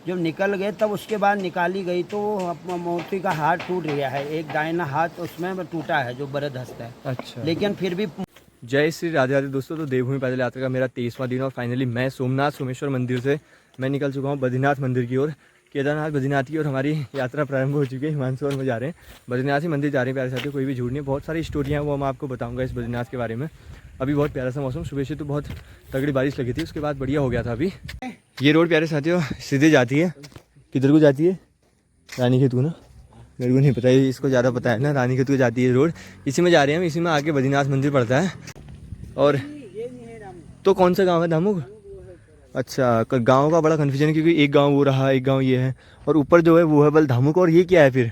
जब निकल गए तब उसके बाद निकाली गई तो मूर्ति का हाथ टूट गया है, एक दाहिना हाथ उसमें टूटा है जो बरद हस्त है। अच्छा, लेकिन फिर भी जय श्री राधे राधे दोस्तों। तो देवभूमि पैदल यात्रा का मेरा 23वां दिन और फाइनली मैं सोमनाथ सोमेश्वर मंदिर से मैं निकल चुका हूँ बद्रीनाथ मंदिर की ओर। केदारनाथ बद्रीनाथ की ओर हमारी यात्रा प्रारंभ हो चुकी है। हिमांशु और में जा रहे हैं बद्रीनाथ ही मंदिर जा रहे हैं प्यारे साथियों, कोई भी झूठ नहीं। बहुत सारी स्टोरियाँ हैं वो मैं आपको बताऊँगा इस बद्रीनाथ के बारे में। अभी बहुत प्यारा सा मौसम, सुबह से तो बहुत तगड़ी बारिश लगी थी, उसके बाद बढ़िया हो गया था। अभी ये रोड प्यारे साथियों सीधे जाती है, किधर को जाती है? रानी खेत को ना, मेरे को नहीं पता है, इसको ज़्यादा पता है ना। रानी खेत को जाती है रोड, इसी में जा रहे हैं हम। इसी में आगे बद्रीनाथ मंदिर पड़ता है। और तो कौन सा गांव है? धामुक। अच्छा, गांव का बड़ा कन्फ्यूजन है क्योंकि एक गांव वो रहा, एक गांव ये है, और ऊपर जो है वो है बल धामुक। और ये क्या है फिर?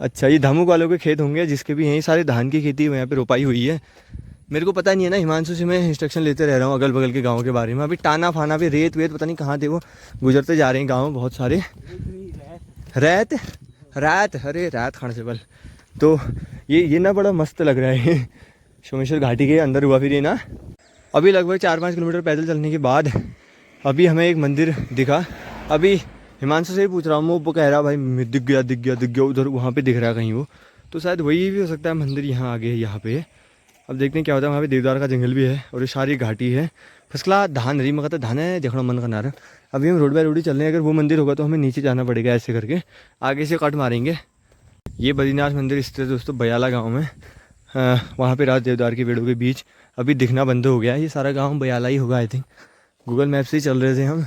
अच्छा, ये धामुक वालों के खेत होंगे जिसके भी यहीं सारे धान की खेती यहाँ पे रोपाई हुई है। मेरे को पता नहीं है ना, हिमांशु से मैं इंस्ट्रक्शन लेते रह रहा हूँ अगल बगल के गाँव के बारे में। अभी टाना फाना पे रेत वेत पता नहीं कहाँ थे वो गुजरते जा रहे हैं गाँव बहुत सारे। रैत रात, अरे रात खाने से बल। तो ये ना बड़ा मस्त लग रहा है सोमेश्वर घाटी के अंदर हुआ फिर ये ना। अभी लगभग 4-5 किलोमीटर पैदल चलने के बाद अभी हमें एक मंदिर दिखा। अभी हिमांशु से ही पूछ रहा हूँ, वो कह रहा भाई दिख गया उधर, वहाँ पे दिख रहा है कहीं वो, तो शायद वही भी हो सकता है मंदिर यहाँ आगे यहाँ पे। अब देखते हैं क्या होता है। वहाँ पे देवदार का जंगल भी है और ये सारी घाटी है। फसला धान रही मगर धान है, देखना मन करना रहा। अभी हम रोड बाय रोड ही चल रहे हैं। अगर वो मंदिर होगा तो हमें नीचे जाना पड़ेगा ऐसे करके, आगे से कट मारेंगे। ये बद्रीनाथ मंदिर स्थित है दोस्तों बयाला गाँव में। वहाँ पे राज देवदार के पेड़ों के बीच अभी दिखना बंद हो गया है। ये सारा गांव बयाला ही होगा आई थिंक। गूगल मैप से ही चल रहे थे हम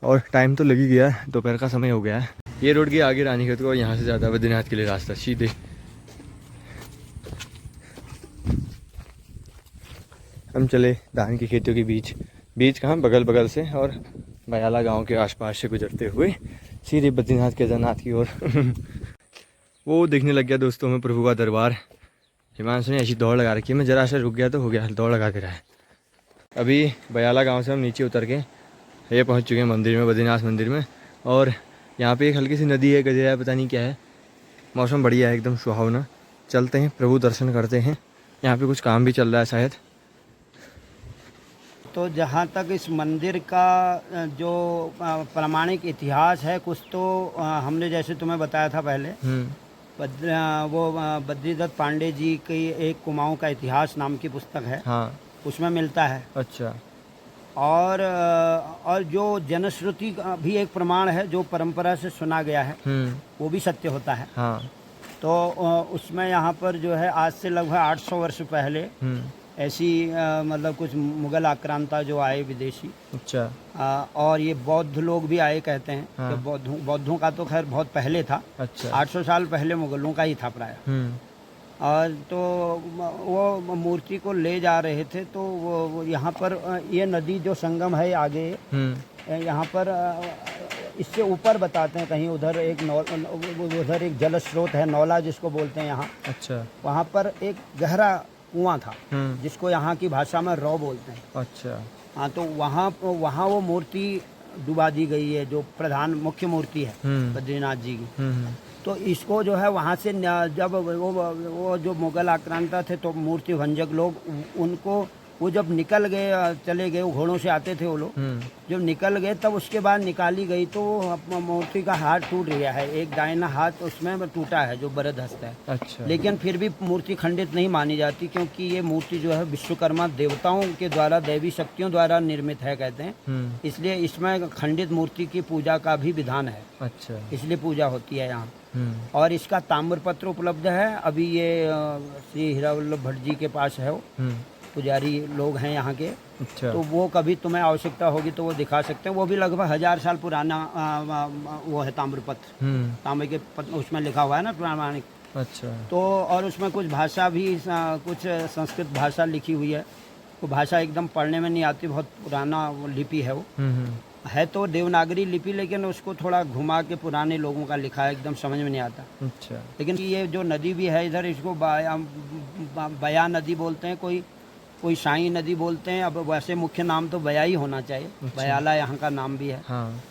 और टाइम तो लग ही गया है, दोपहर का समय हो गया है। ये रोड के आगे रानीखेत को और यहाँ से ज़्यादा बद्रीनाथ के लिए रास्ता सीधे। हम चले धान की खेतों के बीच कहाँ बगल बगल से और बयाला गाँव के आसपास से गुजरते हुए सीधे बद्रीनाथ केदारनाथ की ओर। वो देखने लग गया दोस्तों में प्रभु का दरबार। हिमांशु ने ऐसी दौड़ लगा रखी है, मैं जरा सा रुक गया तो हो गया, दौड़ लगा दे रहा है। अभी बयाला गांव से हम नीचे उतर के ये पहुंच चुके हैं मंदिर में, बद्रीनाथ मंदिर में। और यहाँ पे एक हल्की सी नदी है, गजरा है, पता नहीं क्या है। मौसम बढ़िया है, एकदम सुहावना। चलते हैं प्रभु दर्शन करते हैं। यहाँ पे कुछ काम भी चल रहा है शायद। तो जहाँ तक इस मंदिर का जो प्रामाणिक इतिहास है कुछ तो हमने जैसे तुम्हें बताया था पहले, बद्रीदत्त पांडे जी की एक कुमाऊं का इतिहास नाम की पुस्तक है। हाँ, उसमें मिलता है। अच्छा। और जो जनश्रुति का भी एक प्रमाण है जो परंपरा से सुना गया है, वो भी सत्य होता है। हाँ। तो उसमें यहाँ पर जो है आज से लगभग 800 वर्ष पहले ऐसी मतलब कुछ मुगल आक्रांता जो आए विदेशी। अच्छा। और ये बौद्ध लोग भी आए कहते हैं। हाँ। तो बौद्धों का तो खैर बहुत पहले था। अच्छा। 800 साल पहले मुगलों का ही था प्राय। और तो वो मूर्ति को ले जा रहे थे तो वो यहाँ पर ये नदी जो संगम है आगे यहाँ पर इससे ऊपर बताते हैं कहीं उधर एक जल स्रोत है, नौला जिसको बोलते हैं यहाँ। अच्छा। वहाँ पर एक गहरा कुआं था जिसको यहाँ की भाषा में रौ बोलते हैं। अच्छा। हाँ, तो वहाँ वो मूर्ति डुबा दी गई है जो प्रधान मुख्य मूर्ति है बद्रीनाथ जी की। तो इसको जो है वहाँ से जब वो जो मुगल आक्रांता थे तो मूर्ति भंजक लोग उनको वो जब निकल गए चले गए, वो घोड़ों से आते थे वो लोग, जब निकल गए तब उसके बाद निकाली गई तो मूर्ति का हाथ टूट गया है, एक दाहिना हाथ उसमें टूटा है जो बरद हस्त है। अच्छा। लेकिन फिर भी मूर्ति खंडित नहीं मानी जाती क्योंकि ये मूर्ति जो है विश्वकर्मा देवताओं के द्वारा दैवी शक्तियों द्वारा निर्मित है कहते हैं, इसलिए इसमें खंडित मूर्ति की पूजा का भी विधान है। अच्छा। इसलिए पूजा होती है यहाँ। और इसका ताम्रपत्र उपलब्ध है। अभी ये श्री हीरावल्लभ भट्ट जी के पास है, वो पुजारी लोग हैं यहाँ के। अच्छा। तो वो कभी तुम्हें आवश्यकता होगी तो वो दिखा सकते हैं। वो भी लगभग 1000 साल पुराना वो है ताम्रपत्र। तांबे के उसमें लिखा हुआ है ना प्रामाणिक। अच्छा। तो और उसमें कुछ भाषा भी कुछ संस्कृत भाषा लिखी हुई है। वो भाषा एकदम पढ़ने में नहीं आती, बहुत पुराना लिपि है वो। है तो देवनागरी लिपि लेकिन उसको थोड़ा घुमा के पुराने लोगों का लिखा है, एकदम समझ में नहीं आता। अच्छा। लेकिन ये जो नदी भी है इधर, इसको बया नदी बोलते हैं, कोई साई नदी बोलते हैं। अब वैसे मुख्य नाम तो बया ही होना चाहिए। अच्छा। बयाला यहाँ का नाम भी है। हाँ।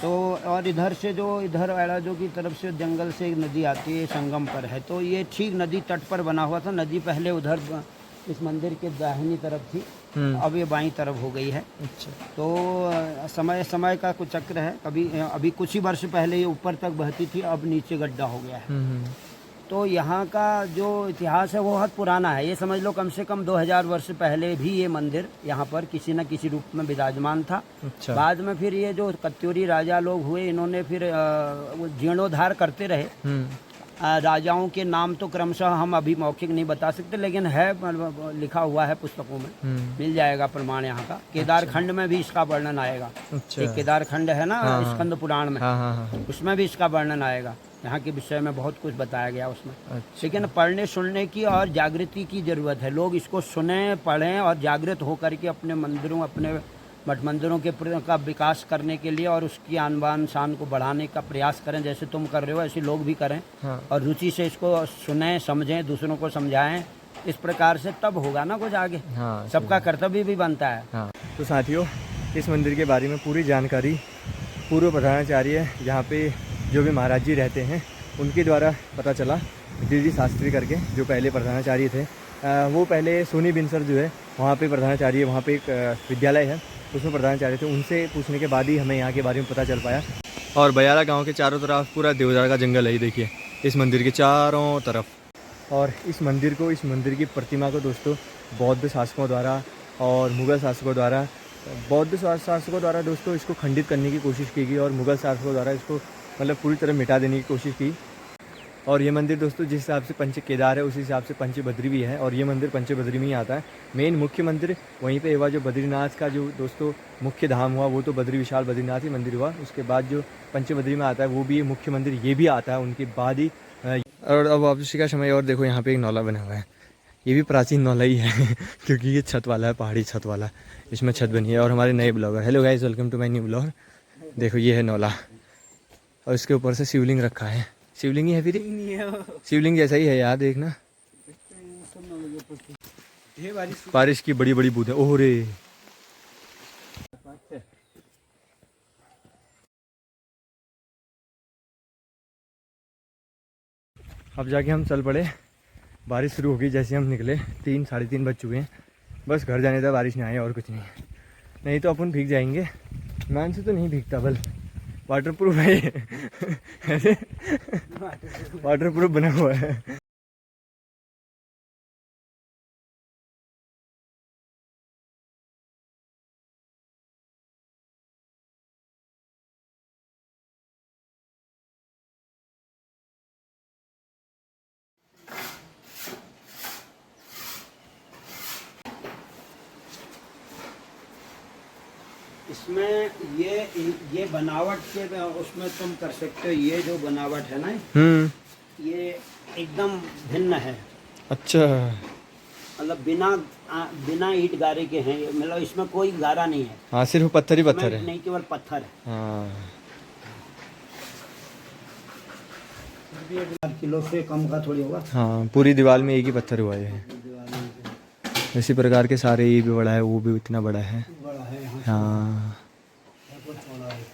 तो और इधर से जो इधर अड़ाजो की तरफ से जंगल से एक नदी आती है, संगम पर है। तो ये ठीक नदी तट पर बना हुआ था। नदी पहले उधर इस मंदिर के दाहिनी तरफ थी अब ये बाईं तरफ हो गई है। अच्छा। तो समय समय का कुछ चक्र है। कभी अभी कुछ ही वर्ष पहले ये ऊपर तक बहती थी, अब नीचे गड्ढा हो गया है। तो यहाँ का जो इतिहास है वो बहुत पुराना है। ये समझ लो कम से कम 2000 वर्ष पहले भी ये मंदिर यहाँ पर किसी न किसी रूप में विराजमान था। अच्छा। बाद में फिर ये जो कत्यूरी राजा लोग हुए, इन्होंने फिर वो जीर्णोद्धार करते रहे। राजाओं के नाम तो क्रमशः हम अभी मौखिक नहीं बता सकते, लेकिन है लिखा हुआ है पुस्तकों में, मिल जाएगा प्रमाण यहाँ का। केदार खंड में भी इसका वर्णन आएगा। अच्छा। एक केदार खंड है ना स्कंद पुराण में, हाँ। उसमें भी इसका वर्णन आएगा। यहाँ के विषय में बहुत कुछ बताया गया उसमें। अच्छा। लेकिन पढ़ने सुनने की और जागृति की जरूरत है। लोग इसको सुने, पढ़ें और जागृत होकर के अपने मंदिरों, अपने मठ मंदिरों के का विकास करने के लिए और उसकी आन बान शान को बढ़ाने का प्रयास करें। जैसे तुम कर रहे हो ऐसे लोग भी करें। हाँ। और रुचि से इसको सुनें, समझें, दूसरों को समझाएं। इस प्रकार से तब होगा ना कुछ आगे। हाँ, सबका कर्तव्य भी बनता है। हाँ। तो साथियों, इस मंदिर के बारे में पूरी जानकारी पूर्व प्रधानाचार्य यहाँ पे जो भी महाराज जी रहते हैं उनके द्वारा पता चला। डी शास्त्री करके जो पहले प्रधानाचार्य थे, वो पहले सोनी बिनसर जो है वहाँ पे प्रधानाचार्य, वहाँ पे एक विद्यालय है उसमें प्रधानाचार्य थे। उनसे पूछने के बाद ही हमें यहाँ के बारे में पता चल पाया। और बयाला गांव के चारों तरफ पूरा देवदार का जंगल है, ये देखिए इस मंदिर के चारों तरफ। और इस मंदिर की प्रतिमा को दोस्तों बौद्ध शासकों द्वारा और मुग़ल शासकों द्वारा, बौद्ध शासकों द्वारा दोस्तों इसको खंडित करने की कोशिश की गई और मुग़ल शासकों द्वारा इसको मतलब पूरी तरह मिटा देने की कोशिश की। और ये मंदिर दोस्तों जिस हिसाब से पंच केदार है उसी हिसाब से पंच बद्री भी है, और ये मंदिर पंच बद्री में ही आता है। मेन मुख्य मंदिर वहीं पे हुआ। जो बद्रीनाथ का जो दोस्तों मुख्य धाम हुआ वो तो बद्री विशाल बद्रीनाथ ही मंदिर हुआ। उसके बाद जो पंच बद्री में आता है वो भी मुख्य मंदिर ये भी आता है उनके बाद ही। और अब वापसी का समय, और देखो यहाँ पे एक नौला बना हुआ है। ये भी प्राचीन नौला ही है क्योंकि ये छत वाला है, पहाड़ी छत वाला, इसमें छत बनी है। और हमारे नए blogger, hello guys, welcome to my new blog. देखो ये है नौला और इसके ऊपर से शिवलिंग रखा है। शिवलिंग ही है, फिर शिवलिंग जैसा ही है यार, देखना। बारिश की बड़ी बड़ी बूंदें, ओह रे। अब जाके हम चल पड़े। बारिश शुरू हो गई जैसे हम निकले। 3 साढ़े 3 बज चुके हैं। बस घर जाने तक बारिश नहीं आई और कुछ नहीं, नहीं तो अपन भीग जाएंगे। मैन से तो नहीं भीगता, बल वाटरप्रूफ है ऐसे वाटरप्रूफ बना हुआ है। इसमें ये बनावट के उसमें तुम कर सकते हो। ये जो बनावट है ना, ये एकदम भिन्न है। अच्छा, मतलब बिना ईंट गारे के हैं। मतलब इसमें कोई गारा नहीं है। हाँ, सिर्फ पत्थर ही पत्थर है। नहीं, केवल पत्थर है। हाँ, 4 किलो से कम का थोड़ी होगा। हाँ, पूरी दीवार में एक ही पत्थर हुआ है। इसी प्रकार के सारे, ये भी बड़ा है, वो भी इतना बड़ा है। बड़ा है यहाँ। हाँ, चौड़ा है।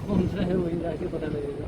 कौन सा है वही जाके पता लगेगा।